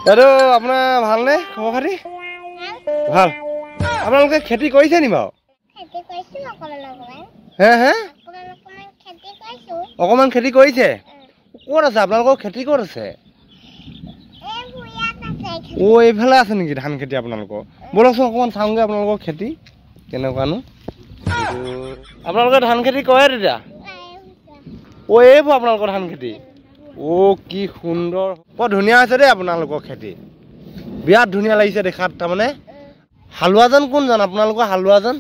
দাদু আপোনাৰ ভালনে খবৰ খাতি? ভাল। আপোনালোকে খেতি কৰিছে নি বাৰু? হে হে অকণমান খেতি কৰিছে? ক'ত আছে আপোনালোকৰ খেতি ক'ত আছে? অ' এইফালে আছে নেকি ধান খেতি আপোনালোকৰ? ব'লকচোন অকণমান চাওঁগৈ আপোনালোকৰ খেতি কেনেকুৱানো। আপোনালোকে ধান খেতি কৰে তেতিয়া? অ' এইবোৰ আপোনালোকৰ ধান খেতি? অ' কি সুন্দৰ, বৰ ধুনীয়া হৈছে দেই আপোনালোকৰ খেতি, বিৰাট ধুনীয়া লাগিছে দেখাত। তাৰমানে হালোৱাজন কোনজন আপোনালোকৰ? হালোৱাজন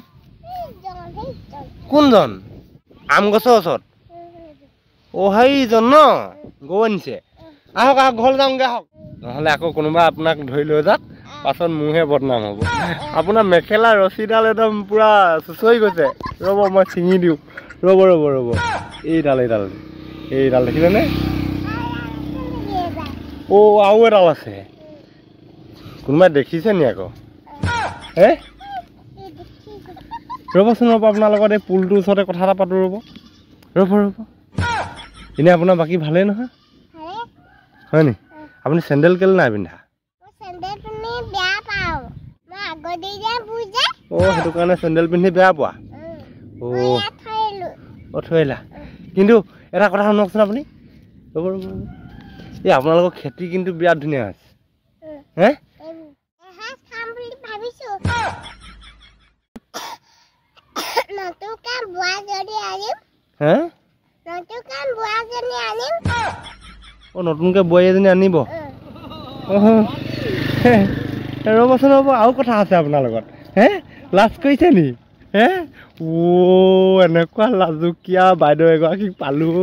কোনজন? আম গছৰ ওচৰত? অ' সেইজন ন, গৰু আনিছে। আহক আহক ঘৰলৈ যাওঁগৈ আহক, নহ'লে আকৌ কোনোবা আপোনাক ধৰি লৈ যাওক, পাছত মোৰহে বদনাম হ'ব। আপোনাৰ মেখেলা ৰছীডাল একদম পূৰা চুঁচৰি গৈছে। ৰ'ব মই ছিঙি দিওঁ, ৰ'ব ৰ'ব ৰ'ব, এইডাল দেখিছেনে? অ' আৰু এডাল আছে, কোনোবাই দেখিছে নি আকৌ? হে ৰ'বচোন ৰ'ব, আপোনাৰ লগত এই পুলটোৰ ওচৰতে কথা এটা পাতোঁ। ৰ'ব এনেই আপোনাৰ বাকী ভালেই নহয়? হয় নি? আপুনি চেণ্ডেল কেলৈ নাই পিন্ধা? অ' সেইটো কাৰণে চেণ্ডেল পিন্ধি বেয়া পোৱা? অ' থৈ আহিলা। কিন্তু এটা কথা শুনকচোন আপুনি, ৰ'ব এই আপোনালোকৰ খেতি কিন্তু বিৰাট ধুনীয়া হৈছে। হে অ' নতুনকৈ বোৱাৰী এজনী আনিব? ৰ'বচোন ৰ'ব, আৰু কথা আছে আপোনাৰ লগত। হে লাজ কৰিছে নি? হে অ' এনেকুৱা লাজুকীয়া বাইদেউ এগৰাকীক পালোঁ।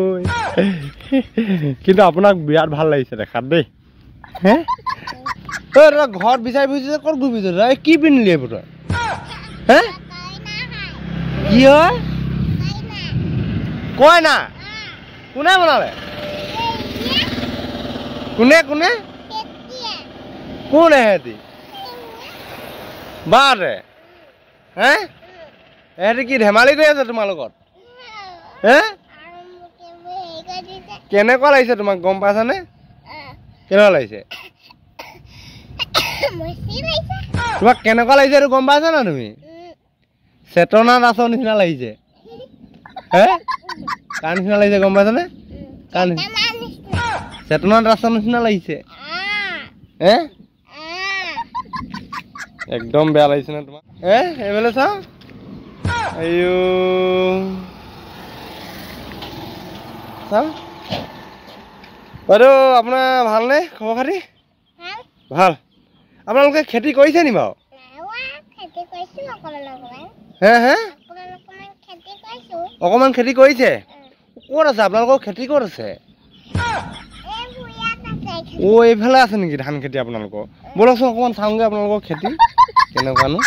কিন্তু আপোনাক বিৰাট ভাল লাগিছে দেখাত দেই। হে তই ঘৰত বিচাৰি ফুৰিছে, ক'ত ঘূৰি ফুৰিছ তই? কি পিন্ধিলি এইবোৰ তই? হে কি হয়? কইনা? কোনে বনালে? কোনে কোনে কোন এহেঁতি? বাহঁতে? হে এহেঁতি কি ধেমালি কৰি আছে তোমাৰ লগত? হে কেনেকুৱা লাগিছে তোমাক গম পাইছানে? কেনেকুৱা লাগিছে তোমাক? কেনেকুৱা লাগিছে এইটো গম পাইছা না তুমি? চেতনা দাসৰ নিচিনা লাগিছে। হে কাৰ নিচিনা লাগিছে গম পাইছানে? কাৰ চেতনা দাসৰ নিচিনা লাগিছে। হে একদম বেয়া লাগিছে নে তোমাক? এইফালে চাওঁ। আইও চাওঁ। বাইদেউ আপোনাৰ ভালনে খবৰ খাতি? ভাল। আপোনালোকে খেতি কৰিছে নি বাৰু? হে হে অকণমান খেতি কৰিছে? ক'ত আছে আপোনালোকৰ খেতি ক'ত আছে? অ' এইফালে আছে নেকি ধান খেতি আপোনালোকৰ? ব'লকচোন অকণমান চাওঁগৈ আপোনালোকৰ খেতি কেনেকুৱানো।